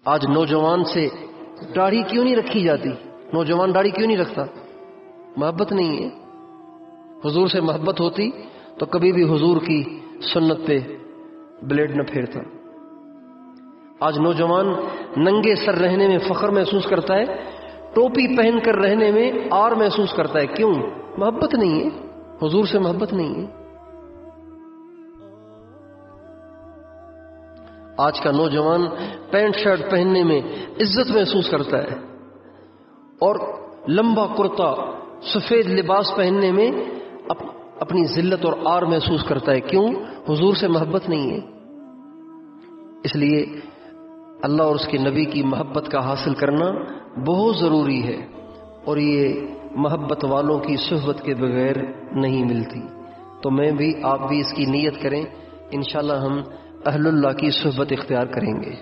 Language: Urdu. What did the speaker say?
آج نوجوان سے داڑھی کیوں نہیں رکھی جاتی؟ نوجوان داڑھی کیوں نہیں رکھتا؟ محبت نہیں ہے۔ حضور سے محبت ہوتی تو کبھی بھی حضور کی سنت پہ بلیڈ نہ پھیرتا۔ آج نوجوان ننگے سر رہنے میں فخر محسوس کرتا ہے، ٹوپی پہن کر رہنے میں آر محسوس کرتا ہے۔ کیوں؟ محبت نہیں ہے، حضور سے محبت نہیں ہے۔ آج کا نوجوان پینٹ شرٹ پہننے میں عزت محسوس کرتا ہے اور لمبا کرتا سفید لباس پہننے میں اپنی ذلت اور آر محسوس کرتا ہے۔ کیوں؟ حضور سے محبت نہیں ہے۔ اس لیے اللہ اور اس کے نبی کی محبت کا حاصل کرنا بہت ضروری ہے، اور یہ محبت والوں کی صحبت کے بغیر نہیں ملتی۔ تو میں بھی، آپ بھی اس کی نیت کریں، انشاءاللہ ہم اہل اللہ کی صحبت اختیار کریں گے۔